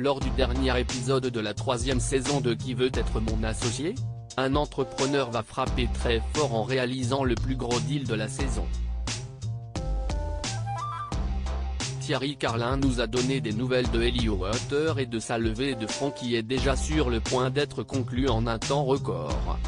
Lors du dernier épisode de la 3e saison de Qui veut être mon associé?, un entrepreneur va frapper très fort en réalisant le plus gros deal de la saison. Thierry Carlin nous a donné des nouvelles de Elio Water et de sa levée de fonds qui est déjà sur le point d'être conclue en un temps record.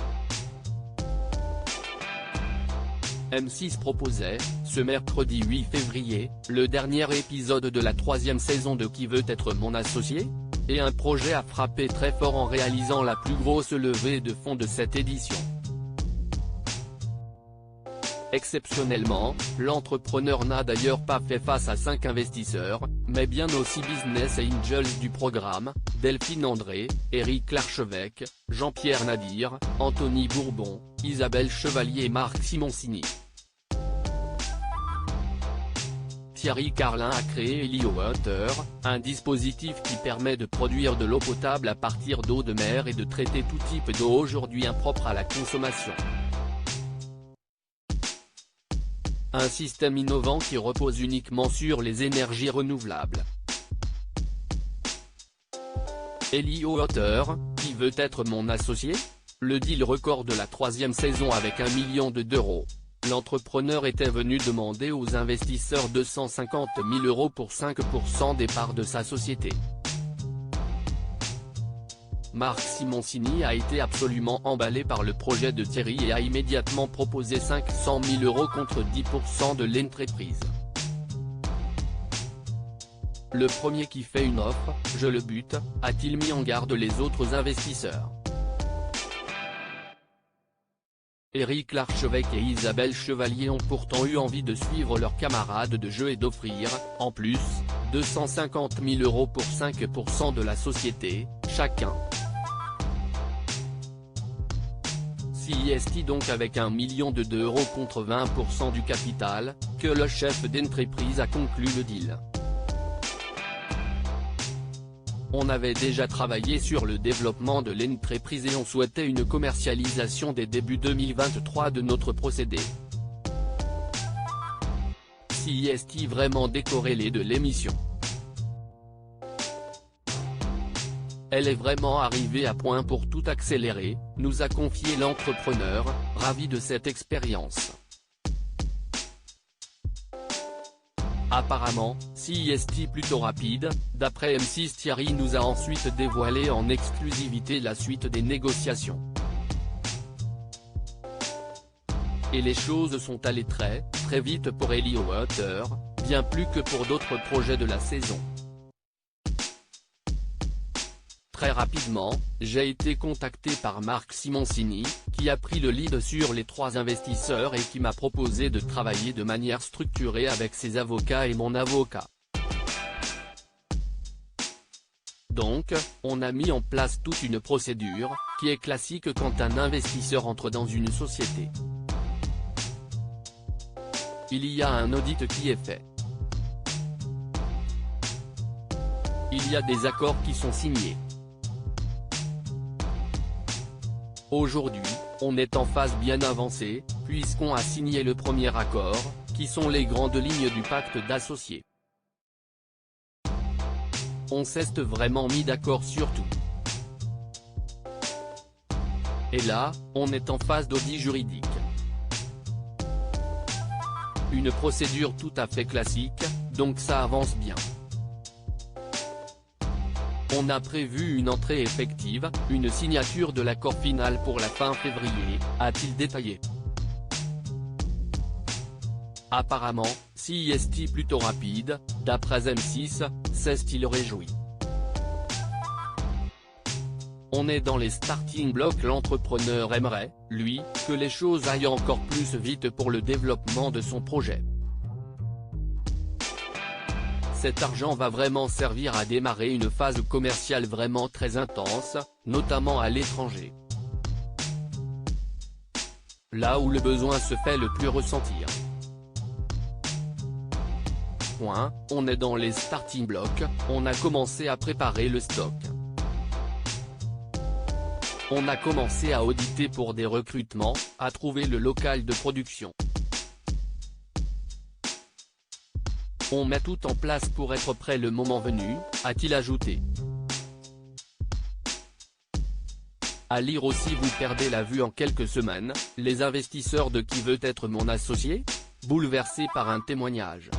M6 proposait, ce mercredi 8 février, le dernier épisode de la 3e saison de Qui veut être mon associé?, et un projet a frappé très fort en réalisant la plus grosse levée de fonds de cette édition. Exceptionnellement, l'entrepreneur n'a d'ailleurs pas fait face à 5 investisseurs, mais bien aux 6 business angels du programme, Delphine André, Éric Larchevêque, Jean-Pierre Nadir, Anthony Bourbon, Isabelle Chevalier et Marc Simoncini. Thierry Carlin a créé Elio Water, un dispositif qui permet de produire de l'eau potable à partir d'eau de mer et de traiter tout type d'eau aujourd'hui impropre à la consommation. Un système innovant qui repose uniquement sur les énergies renouvelables. Elio Water, qui veut être mon associé? Le deal record de la 3e saison avec 1 million d'euros. L'entrepreneur était venu demander aux investisseurs 250 000 € pour 5% des parts de sa société. Marc Simoncini a été absolument emballé par le projet de Thierry et a immédiatement proposé 500 000 € contre 10% de l'entreprise. Le premier qui fait une offre, je le bute, a-t-il mis en garde les autres investisseurs. Éric Larchevêque et Isabelle Chevalier ont pourtant eu envie de suivre leurs camarades de jeu et d'offrir, en plus, 250 000 € pour 5% de la société, chacun. C'est donc avec 1 million d'euros contre 20% du capital, que le chef d'entreprise a conclu le deal. On avait déjà travaillé sur le développement de l'entreprise et on souhaitait une commercialisation dès début 2023 de notre procédé. C'est vraiment décorrélé de l'émission. Elle est vraiment arrivée à point pour tout accélérer, nous a confié l'entrepreneur, ravi de cette expérience. Apparemment, c'est plutôt rapide, d'après M6. Thierry nous a ensuite dévoilé en exclusivité la suite des négociations. Et les choses sont allées très vite pour Elio Water, bien plus que pour d'autres projets de la saison. Très rapidement, j'ai été contacté par Marc Simoncini, qui a pris le lead sur les 3 investisseurs et qui m'a proposé de travailler de manière structurée avec ses avocats et mon avocat. Donc, on a mis en place toute une procédure, qui est classique quand un investisseur entre dans une société. Il y a un audit qui est fait. Il y a des accords qui sont signés. Aujourd'hui, on est en phase bien avancée, puisqu'on a signé le premier accord, qui sont les grandes lignes du pacte d'associés. On s'est vraiment mis d'accord sur tout. Et là, on est en phase d'audit juridique. Une procédure tout à fait classique, donc ça avance bien. On a prévu une entrée effective, une signature de l'accord final pour la fin février, a-t-il détaillé. Apparemment, c'est plutôt rapide, d'après M6, s'est-il réjoui. On est dans les starting blocks. L'entrepreneur aimerait, lui, que les choses aillent encore plus vite pour le développement de son projet. Cet argent va vraiment servir à démarrer une phase commerciale vraiment très intense, notamment à l'étranger. Là où le besoin se fait le plus ressentir. On est dans les starting blocks, on a commencé à préparer le stock. On a commencé à auditer pour des recrutements, à trouver le local de production. On met tout en place pour être prêt le moment venu, a-t-il ajouté. À lire aussi: vous perdez la vue en quelques semaines, les investisseurs de Qui veut être mon associé? Bouleversés par un témoignage.